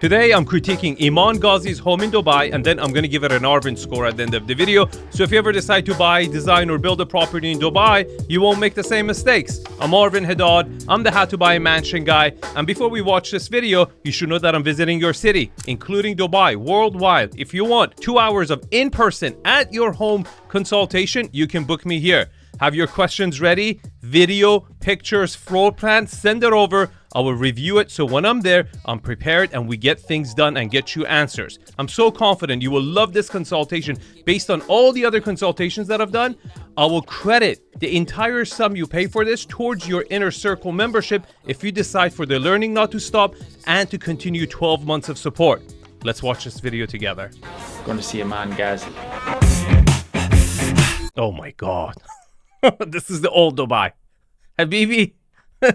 Today, I'm critiquing Iman Gadzhi's home in Dubai, and then I'm going to give it an Arvin score at the end of the video. So if you ever decide to buy, design, or build a property in Dubai, you won't make the same mistakes. I'm Arvin Haddad. I'm the how to buy a mansion guy. And before we watch this video, you should know that I'm visiting your city, including Dubai, worldwide. If you want 2 hours of in-person at your home consultation, you can book me here. Have your questions ready? Video, pictures, floor plans, send it over. I will review it, so when I'm there, I'm prepared and we get things done and get you answers. I'm so confident you will love this consultation. Based on all the other consultations that I've done, I will credit the entire sum you pay for this towards your Inner Circle membership if you decide for the learning not to stop and to continue 12 months of support. Let's watch this video together. Going to see Iman Gadzhi. Oh my God. This is the old Dubai. Habibi,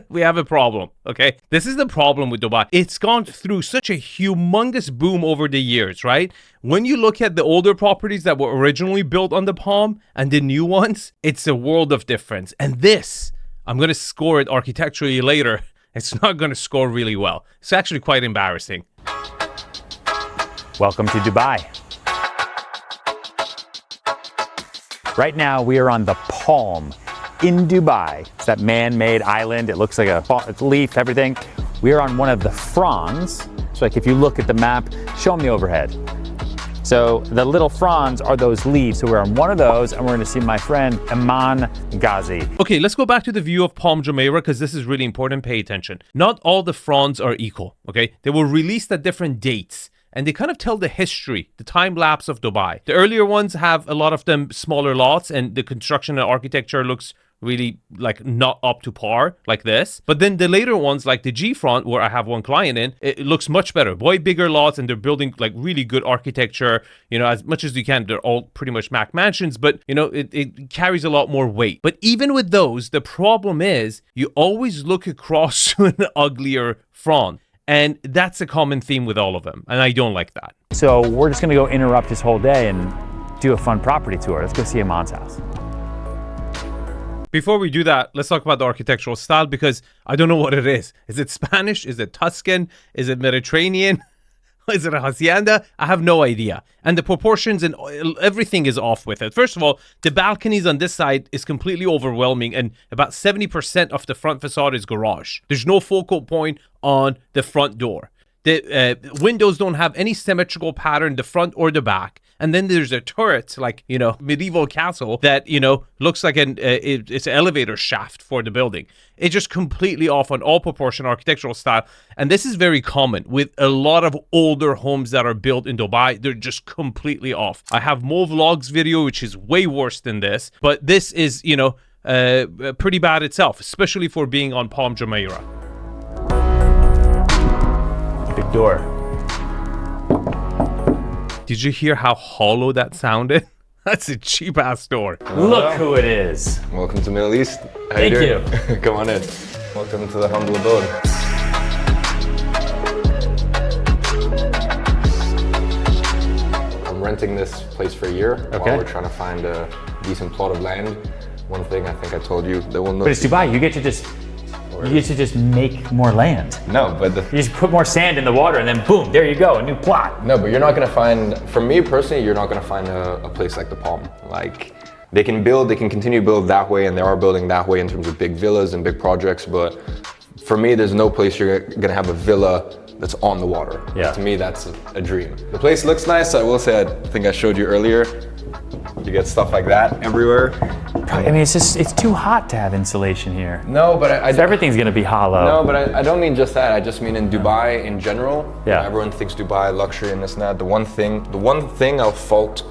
we have a problem, okay? This is the problem with Dubai. It's gone through such a humongous boom over the years, right? When you look at the older properties that were originally built on the Palm and the new ones, it's a world of difference. And this, I'm going to score it architecturally later. It's not going to score really well. It's actually quite embarrassing. Welcome to Dubai. Right now we are on the Palm in Dubai. It's that man-made island. It looks like it's leaf, everything. We are on one of the fronds. So like if you look at the map, show them the overhead. So the little fronds are those leaves. So we're on one of those and we're going to see my friend Iman Gadzhi. Okay, let's go back to the view of Palm Jumeirah because this is really important. Pay attention. Not all the fronds are equal, okay? They were released at different dates. And they kind of tell the history, the time lapse of Dubai. The earlier ones have a lot of them smaller lots and the construction and architecture looks really like not up to par like this. But then the later ones like the G front where I have one client in, it looks much better. Way bigger lots and they're building like really good architecture, you know, as much as you can. They're all pretty much Mac mansions, but you know, it carries a lot more weight. But even with those, the problem is you always look across to an uglier front. And that's a common theme with all of them. And I don't like that. So we're just going to go interrupt his whole day and do a fun property tour. Let's go see Iman's house. Before we do that, let's talk about the architectural style because I don't know what it is. Is it Spanish? Is it Tuscan? Is it Mediterranean? Is it a hacienda? I have no idea. And the proportions and everything is off with it. First of all, the balconies on this side is completely overwhelming and about 70% of the front facade is garage. There's no focal point on the front door. The windows don't have any symmetrical pattern, the front or the back. And then there's a turret, like, you know, medieval castle that, you know, looks like it's an elevator shaft for the building. It's just completely off on all proportion architectural style. And this is very common with a lot of older homes that are built in Dubai. They're just completely off. I have more vlogs video, which is way worse than this. But this is, you know, pretty bad itself, especially for being on Palm Jumeirah. Big door. Did you hear how hollow that sounded? That's a cheap ass door. Look who it is. Welcome to Middle East. How Thank you doing? Come on in. Welcome to the humble abode. I'm renting this place for a year while we're trying to find a decent plot of land. One thing I think I told you that will know. But it's Dubai. You get to just make more land. No, but You just put more sand in the water and then boom, there you go, a new plot. No, but you're not gonna find, for me personally, you're not gonna find a place like the Palm. Like, they can continue to build that way and they are building that way in terms of big villas and big projects, but for me, there's no place you're gonna have a villa that's on the water. Yeah. To me, that's a dream. The place looks nice, I will say, I think I showed you earlier. You get stuff like that everywhere. I mean, it's too hot to have insulation here. No, but Everything's gonna be hollow. No, but I don't mean just that. I just mean in Dubai in general. Yeah. Everyone thinks Dubai, luxury and this and that. The one thing I'll fault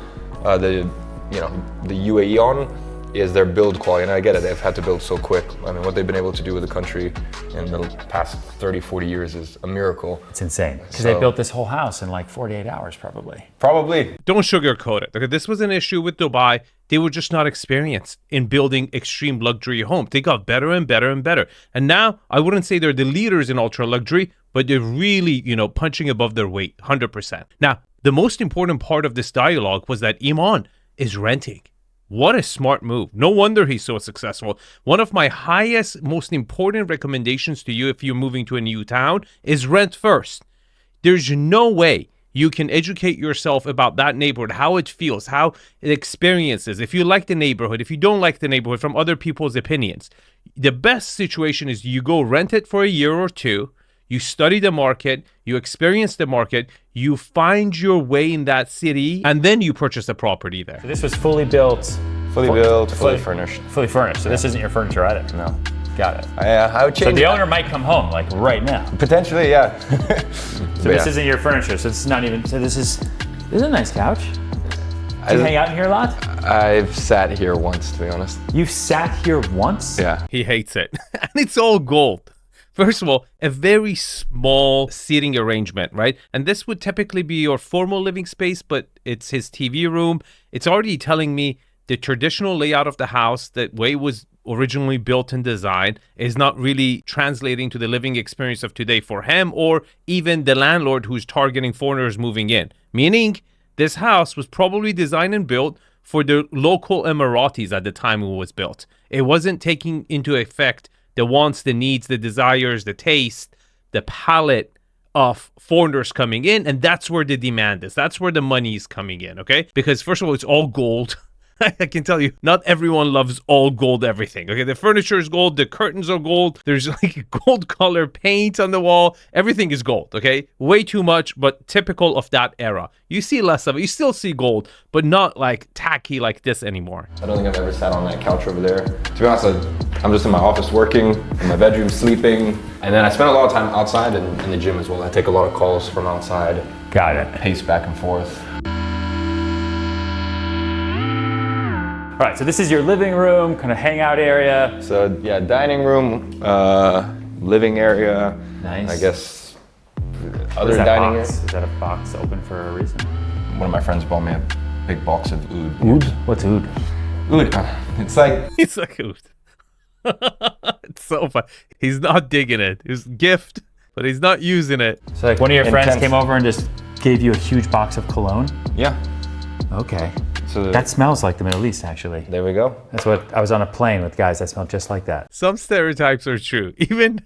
the UAE on is their build quality. And I get it, they've had to build so quick. I mean, what they've been able to do with the country in the past 30, 40 years is a miracle. It's insane. Because they built this whole house in like 48 hours probably. Probably. Don't sugarcoat it. Okay, this was an issue with Dubai. They were just not experienced in building extreme luxury homes. They got better and better and better. And now I wouldn't say they're the leaders in ultra luxury, but they're really, you know, punching above their weight, 100%. Now, the most important part of this dialogue was that Iman is renting. What a smart move. No wonder he's so successful. One of my highest, most important recommendations to you if you're moving to a new town is rent first. There's no way you can educate yourself about that neighborhood, how it feels, how it experiences, if you like the neighborhood, if you don't like the neighborhood, from other people's opinions. The best situation is you go rent it for a year or two, you study the market, you experience the market, you find your way in that city, and then you purchase a property there. So this was fully built. Fully furnished. Fully furnished. So this isn't your furniture either. No. Got it. I would change. So the owner might come home like right now. Potentially, yeah. So this isn't your furniture. So it's not even. So this is a nice couch. Do you hang out in here a lot? I've sat here once, to be honest. You've sat here once? Yeah. He hates it. And it's all gold. First of all, a very small seating arrangement, right? And this would typically be your formal living space, but it's his TV room. It's already telling me the traditional layout of the house, the way it was originally built and designed, is not really translating to the living experience of today for him or even the landlord who's targeting foreigners moving in. Meaning, this house was probably designed and built for the local Emiratis at the time it was built. It wasn't taking into effect the wants, the needs, the desires, the taste, the palette of foreigners coming in, and that's where the demand is. That's where the money is coming in, okay? Because first of all, it's all gold. I can tell you, not everyone loves all gold everything, okay? The furniture is gold, the curtains are gold, there's like gold color paint on the wall, everything is gold, okay? Way too much, but typical of that era. You see less of it, you still see gold, but not like tacky like this anymore. I don't think I've ever sat on that couch over there. To be honest, I'm just in my office working, in my bedroom sleeping, and then I spend a lot of time outside and in the gym as well. I take a lot of calls from outside. Got it. Pace back and forth. All right, so this is your living room, kind of hangout area. So yeah, dining room, living area. Nice. I guess What is that dining box? area. Is that a box open for a reason? One of my friends bought me a big box of oud. Oud? What's oud? Oud. It's like He's like, it's so fun. He's not digging it. It's a gift, but he's not using it. So like one of your friends Intense. came over and just gave you a huge box of cologne? yeah. Okay. So That smells like the Middle East, actually. there we go. That's what, I was on a plane with guys that smelled just like that. Some stereotypes are true. Even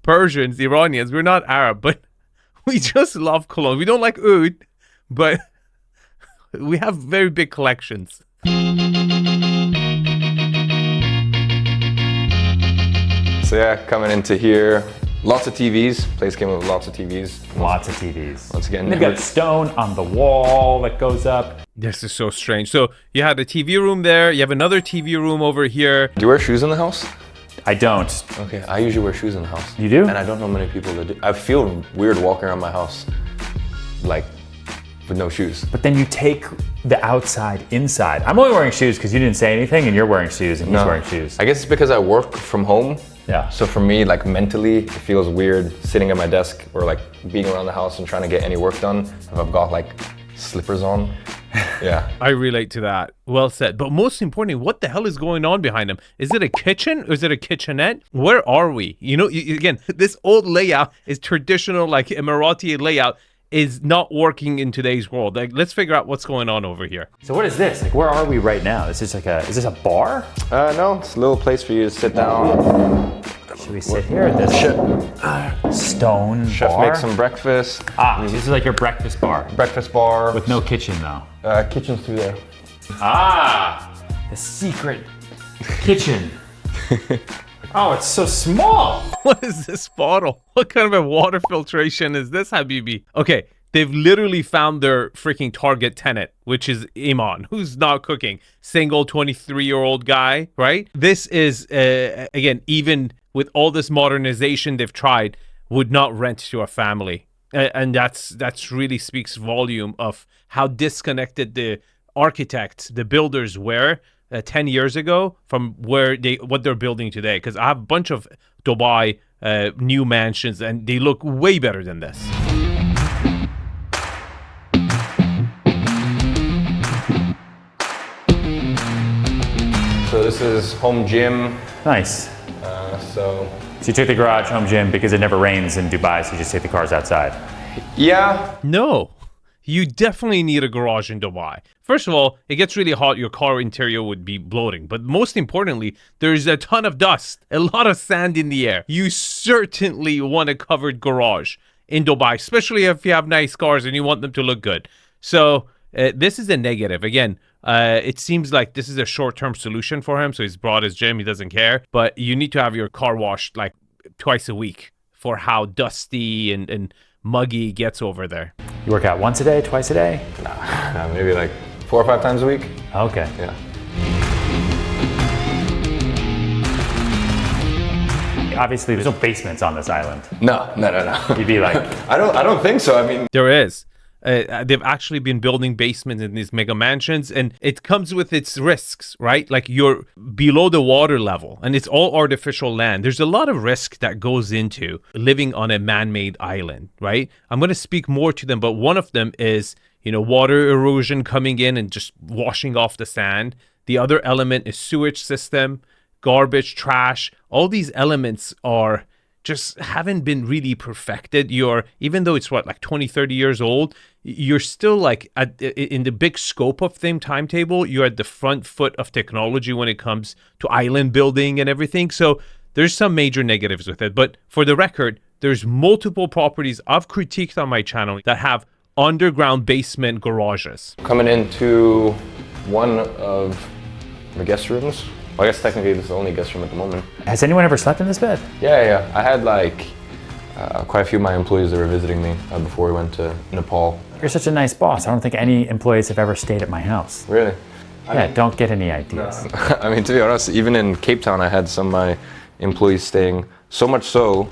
Persians, Iranians, we're not Arab, but we just love cologne. We don't like oud, but we have very big collections. So yeah, coming into here, lots of TVs. Place came with lots of TVs. Lots of TVs. Once again, And they've got stone on the wall that goes up. This is so strange. So you had a TV room there. You have another TV room over here. Do you wear shoes in the house? I don't. Okay, I usually wear shoes in the house. You do? And I don't know many people that do. I feel weird walking around my house, like, with no shoes. But then you take the outside inside. I'm only wearing shoes because you didn't say anything and you're wearing shoes and he's wearing shoes. I guess it's because I work from home. Yeah. So for me, like mentally, it feels weird sitting at my desk or like being around the house and trying to get any work done if I've got like slippers on. Yeah. I relate to that. Well said. But most importantly, what the hell is going on behind him? Is it a kitchen or is it a kitchenette? Where are we? You know, again, this old layout is traditional, like Emirati layout, is not working in today's world. Like, let's figure out what's going on over here. So what is this? Like, where are we right now? Is this a bar? No, it's a little place for you to sit down. Should we sit here at this stone Chef bar? makes some breakfast. This is like your breakfast bar. Breakfast bar. With no kitchen though. Kitchen's through there. The secret kitchen. Oh, it's so small. What is this bottle? What kind of a water filtration is this, Habibi? Okay, they've literally found their freaking target tenant, which is Iman, who's not cooking. Single 23-year-old guy, right? This is, again, even with all this modernization they've tried, would not rent to a family. And that's really speaks volume of how disconnected the architects, the builders were 10 years ago from what they're building today. Because I have a bunch of Dubai new mansions and they look way better than this. So this is home gym. Nice. So So you took the garage home gym because it never rains in Dubai, so you just take the cars outside. yeah, No, you definitely need a garage in Dubai. First of all, it gets really hot. Your car interior would be bloating. But most importantly, there's a ton of dust, a lot of sand in the air. You certainly want a covered garage. in Dubai, especially if you have nice cars and you want them to look good. So this is a negative. Again, it seems like this is a short-term solution for him. So he's brought his gym. He doesn't care. But you need to have your car washed like twice a week for how dusty and muggy it gets over there. You work out once a day, twice a day? Nah, maybe like 4 or 5 times a week. Okay. Yeah. Obviously, there's no basements on this island. No. You'd be like, I don't think so. I mean, There is. They've actually been building basements in these mega mansions, and it comes with its risks, right? Like you're below the water level and it's all artificial land. There's a lot of risk that goes into living on a man-made island, right? I'm going to speak more to them, but one of them is, water erosion coming in and just washing off the sand. The other element is sewage system, garbage, trash. All these elements are just haven't been really perfected. Even though it's like 20, 30 years old, you're still like in the big scope of the timetable, you're at the front foot of technology when it comes to island building and everything. So there's some major negatives with it. But for the record, there's multiple properties I've critiqued on my channel that have underground basement garages. coming into one of the guest rooms. Well, I guess technically this is the only guest room at the moment. has anyone ever slept in this bed? Yeah. I had like quite a few of my employees that were visiting me before we went to Nepal. You're such a nice boss. I don't think any employees have ever stayed at my house. Really? Don't get any ideas. I mean, to be honest, even in Cape Town, I had some of my employees staying, so much so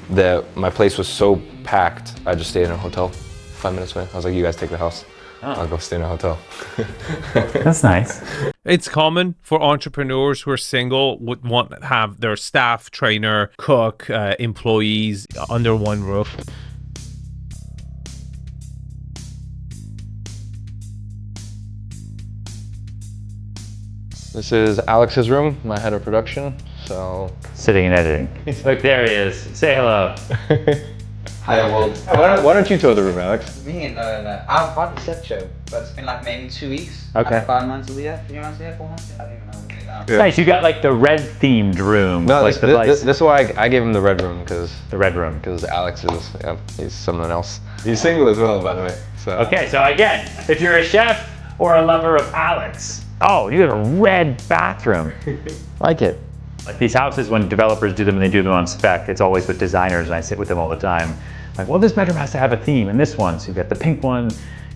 that my place was so packed, I just stayed in a hotel 5 minutes away. I was like, you guys take the house. I'll go stay in a hotel. That's nice. It's common for entrepreneurs who are single would want to have their staff, trainer, cook, employees under one roof. This is Alex's room, my head of production. So, Sitting and editing. Look, there he is. Say hello. hi, well, why don't you tour the room, Alex? Me? No. I've had the set show, but it's been like maybe 2 weeks. Okay. Like 5 months a year, 3 months a year, 4 months a year. I don't even know what it is now. Nice. You got like the red themed room. No, like this is why I gave him the red room, because the red room. Alex is, he's someone else. He's single as well, by the way. So. Okay, so again, if you're a chef or a lover of Alex, oh, you have a red bathroom. Like it. Like these houses, when developers do them and they do them on spec, it's always with designers, and I sit with them all the time. Like, well, this bedroom has to have a theme, and this one. So you've got the pink one,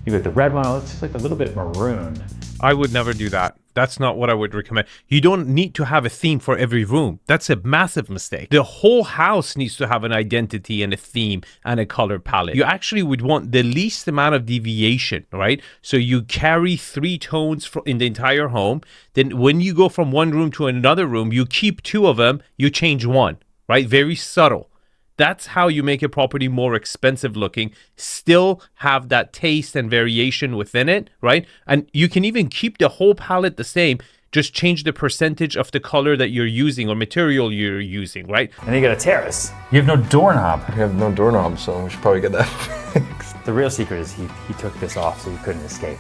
you've got the red one. Oh, it's just like a little bit maroon. I would never do that. That's not what I would recommend. You don't need to have a theme for every room. That's a massive mistake. The whole house needs to have an identity and a theme and a color palette. You actually would want the least amount of deviation, right? So you carry 3 tones in the entire home. Then when you go from one room to another room, you keep 2 of them, you change 1, right? Very subtle. That's how you make a property more expensive looking, still have that taste and variation within it, right? And you can even keep the whole palette the same, just change the percentage of the color that you're using or material you're using, right? And then you got a terrace. You have no doorknob. We have no doorknob, so we should probably get that fixed. The real secret is he took this off so he couldn't escape.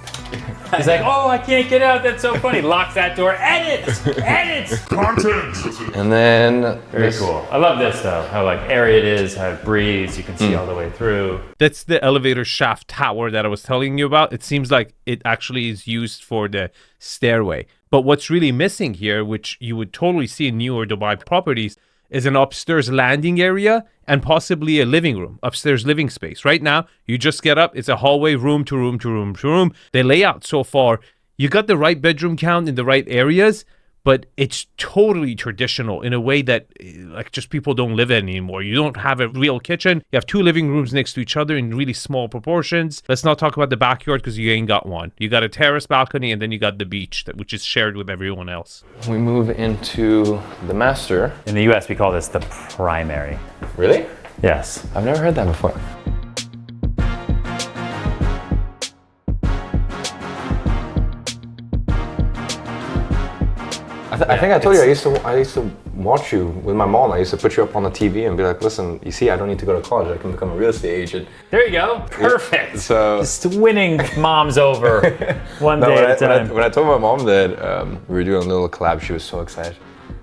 He's like, oh, I can't get out. That's so funny. Lock that door. Edit. Content! And then Very cool. I love this though. How like airy it is, how it breathes. You can see all the way through. That's the elevator shaft tower that I was telling you about. It seems like it actually is used for the stairway. But what's really missing here, which you would totally see in newer Dubai properties, is an upstairs landing area and possibly a living room, upstairs living space. Right now, you just get up, it's a hallway, room to room to room to room. The layout so far, you got the right bedroom count in the right areas, but it's totally traditional in a way that like just people don't live in anymore. You don't have a real kitchen. You have 2 living rooms next to each other in really small proportions. Let's not talk about the backyard because you ain't got one. You got a terrace balcony and then you got the beach, which is shared with everyone else. we move into the master. In the US, we call this the primary. Really? Yes. I've never heard that before. I think I told you I used to watch you with my mom. I used to put you up on the TV and be like, listen, you see, I don't need to go to college. I can become a real estate agent. There you go. Perfect. So Just winning moms over one no, day at a time. when I told my mom that we were doing a little collab, she was so excited.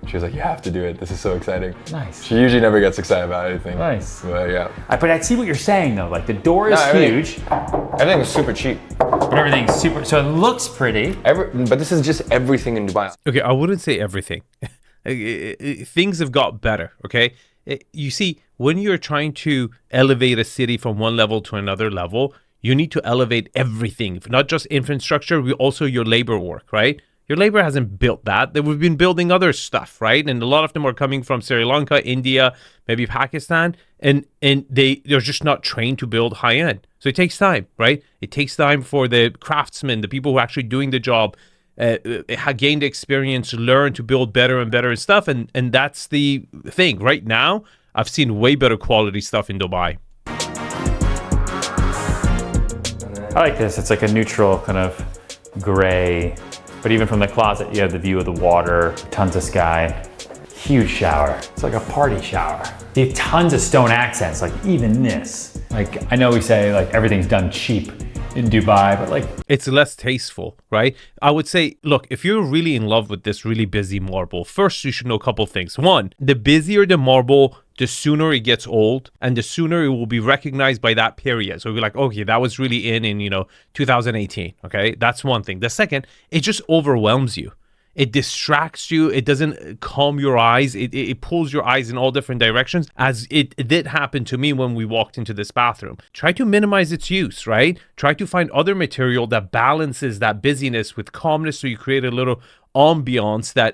She was like, you have to do it. This is so exciting. Nice. She usually never gets excited about anything. Nice. But yeah. But I see what you're saying though. Like the door is huge. Everything was super cheap. But everything's super, so it looks pretty. But this is just everything in Dubai. Okay, I wouldn't say everything. Things have got better, okay? You see, when you're trying to elevate a city from one level to another level, you need to elevate everything, not just infrastructure, but also your labor work, right? Your labor hasn't built that. We've been building other stuff, right? And a lot of them are coming from Sri Lanka, India, maybe Pakistan, and they're just not trained to build high end. So it takes time, right? It takes time for the craftsmen, the people who are actually doing the job, gained experience, learn to build better and better stuff, and that's the thing. Right now, I've seen way better quality stuff in Dubai. I like this. It's like a neutral kind of gray. But even from the closet, you have the view of the water, tons of sky, huge shower. It's like a party shower. You have tons of stone accents, like even this. Like, I know we say like everything's done cheap in Dubai, but like... It's less tasteful, right? I would say, look, if you're really in love with this really busy marble, first you should know a couple things. One, the busier the marble, the sooner it gets old and the sooner it will be recognized by that period. So you're like, okay, that was really in 2018. Okay, that's one thing. The second, it just overwhelms you. It distracts you. It doesn't calm your eyes. It pulls your eyes in all different directions, as it did happen to me when we walked into this bathroom. Try to minimize its use, right? Try to find other material that balances that busyness with calmness, so you create a little ambiance that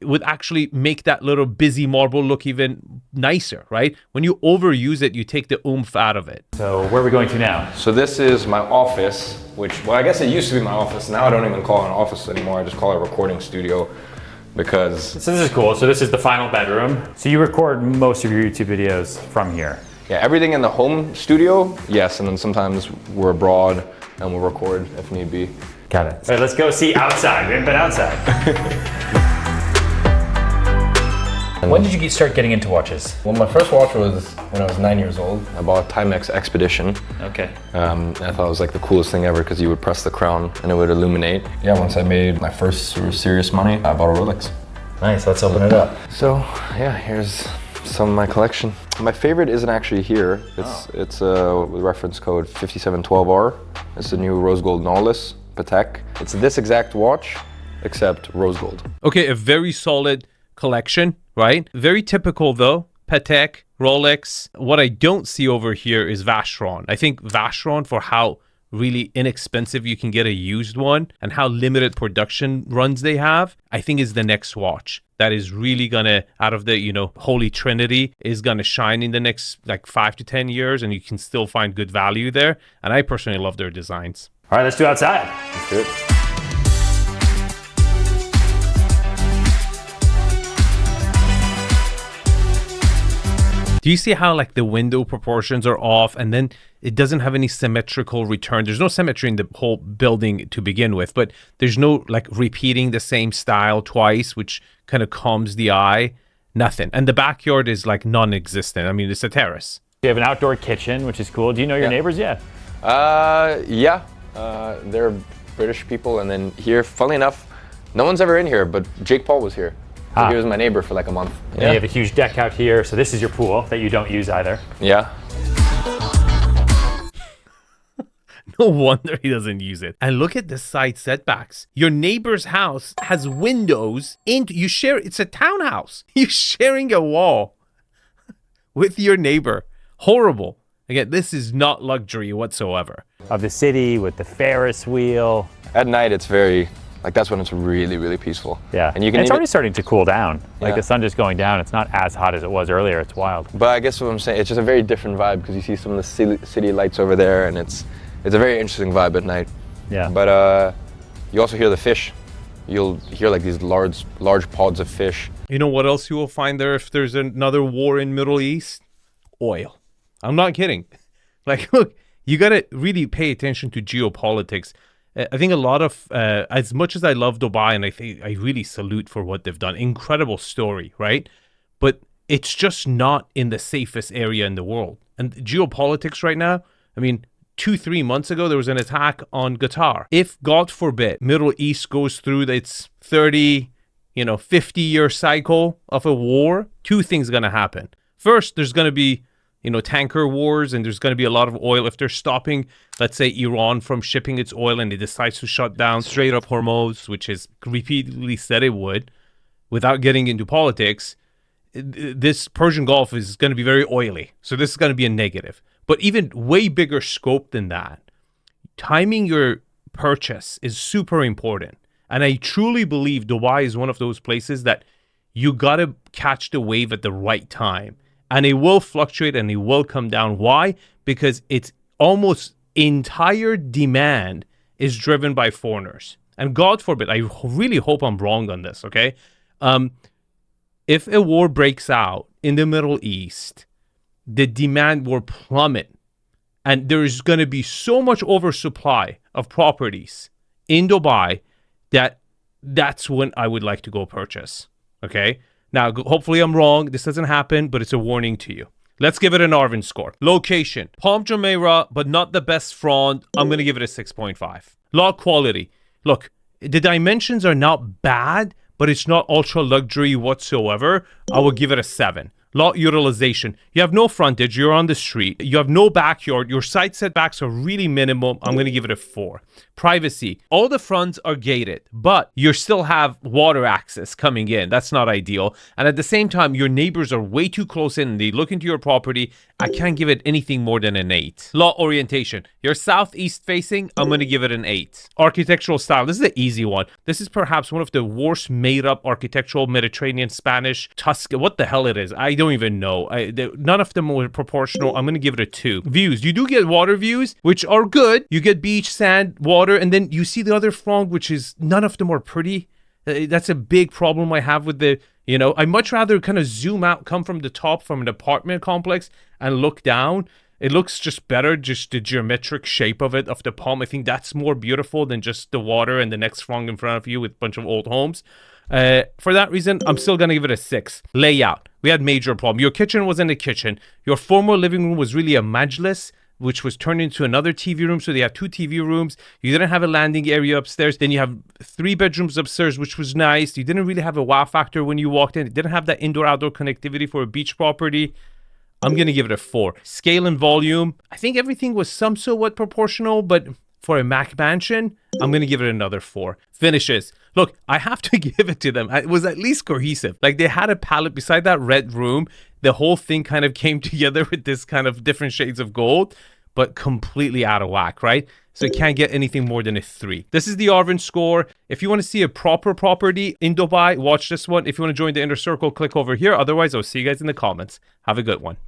would actually make that little busy marble look even nicer, right? When you overuse it, you take the oomph out of it. So where are we going to now? So this is my office, which, well, I guess it used to be my office. Now I don't even call it an office anymore. I just call it a recording studio because... So this is cool. So this is the final bedroom. So you record most of your YouTube videos from here? Yeah, everything in the home studio, yes, and then sometimes we're abroad and we'll record if need be. Got it. All right, let's go see outside. We haven't been outside. When did you start getting into watches? Well, my first watch was when I was 9 years old. I bought a Timex Expedition. Okay. I thought it was like the coolest thing ever because you would press the crown and it would illuminate. Yeah, once I made my first sort of serious money, I bought a Rolex. Nice, let's open it up. So, yeah, here's some of my collection. My favorite isn't actually here. It's a reference code 5712R. It's the new rose gold Nautilus Patek. It's this exact watch, except rose gold. Okay, a very solid collection, right? Very typical though. Patek, Rolex. What I don't see over here is Vacheron. I think Vacheron, for how really inexpensive you can get a used one and how limited production runs they have, I think is the next watch that is really gonna, out of the holy trinity, is gonna shine in the next like 5 to 10 years, and you can still find good value there. And I personally love their designs. All right, let's do outside. Let's do it. Do you see how like the window proportions are off, and then it doesn't have any symmetrical return? There's no symmetry in the whole building to begin with, but there's no like repeating the same style twice, which kind of calms the eye. Nothing. And the backyard is like non-existent. I mean, it's a terrace. You have an outdoor kitchen, which is cool. Do you know your neighbors yet? Yeah. They're British people, and then here, funnily enough, no one's ever in here, but Jake Paul was here. So he was my neighbor for like a month. And you have a huge deck out here, so this is your pool that you don't use either. Yeah. No wonder he doesn't use it. And look at the side setbacks. Your neighbor's house has windows into it's a townhouse. You're sharing a wall with your neighbor. Horrible. Again, this is not luxury whatsoever. Of the city with the Ferris wheel. At night, it's very, like, that's when it's really, really peaceful. Yeah, and you can it's already starting to cool down. Like the sun just going down. It's not as hot as it was earlier. It's wild. But I guess what I'm saying, it's just a very different vibe because you see some of the city lights over there, and it's a very interesting vibe at night. Yeah. But you also hear the fish. You'll hear like these large pods of fish. You know what else you will find there if there's another war in Middle East? Oil. I'm not kidding. Like, look, you got to really pay attention to geopolitics. I think a lot of, as much as I love Dubai, and I think I really salute for what they've done, incredible story, right? But it's just not in the safest area in the world. And geopolitics right now, I mean, 2-3 months ago, there was an attack on Qatar. If, God forbid, Middle East goes through its 30, 50-year cycle of a war, two things going to happen. First, there's going to be, tanker wars, and there's going to be a lot of oil. If they're stopping, let's say, Iran from shipping its oil and it decides to shut down straight up Hormuz, which has repeatedly said it would, without getting into politics, this Persian Gulf is going to be very oily. So this is going to be a negative. But even way bigger scope than that, timing your purchase is super important. And I truly believe Dubai is one of those places that you got to catch the wave at the right time. And it will fluctuate and it will come down. Why? Because it's almost entire demand is driven by foreigners. And God forbid, I really hope I'm wrong on this, okay? If a war breaks out in the Middle East, the demand will plummet. And there's going to be so much oversupply of properties in Dubai that's when I would like to go purchase. Okay? Now, hopefully I'm wrong. This doesn't happen, but it's a warning to you. Let's give it an Arvin score. Location. Palm Jumeirah, but not the best front. I'm going to give it a 6.5. Lot quality. Look, the dimensions are not bad, but it's not ultra luxury whatsoever. I will give it a 7. Lot utilization. You have no frontage. You're on the street. You have no backyard. Your side setbacks are really minimal. I'm going to give it a 4. Privacy. All the fronts are gated, but you still have water access coming in. That's not ideal. And at the same time, your neighbors are way too close in and they look into your property. I can't give it anything more than an 8. Lot orientation. You're southeast facing. I'm going to give it an 8. Architectural style. This is the easy one. This is perhaps one of the worst made up architectural Mediterranean, Spanish, Tuscan. What the hell it is? I don't even know. None of them were proportional. I'm going to give it a 2. Views. You do get water views, which are good. You get beach, sand, water, and then you see the other front, which is none of them are pretty. That's a big problem I have with the, I much rather kind of zoom out, come from the top from an apartment complex and look down. It looks just better, just the geometric shape of it, of the palm. I think that's more beautiful than just the water and the next front in front of you with a bunch of old homes. For that reason, I'm still going to give it a 6. Layout. We had major problem. Your kitchen wasn't a kitchen. Your former living room was really a majlis, which was turned into another TV room. So they have 2 TV rooms. You didn't have a landing area upstairs. Then you have 3 bedrooms upstairs, which was nice. You didn't really have a wow factor when you walked in. It didn't have that indoor-outdoor connectivity for a beach property. I'm going to give it a 4. Scale and volume. I think everything was somewhat proportional, but for a Mac mansion, I'm going to give it another 4. Finishes. Look, I have to give it to them. It was at least cohesive. Like they had a palette beside that red room. The whole thing kind of came together with this kind of different shades of gold, but completely out of whack, right? So it can't get anything more than a 3. This is the Arvin score. If you want to see a proper property in Dubai, watch this one. If you want to join the inner circle, click over here. Otherwise, I'll see you guys in the comments. Have a good one.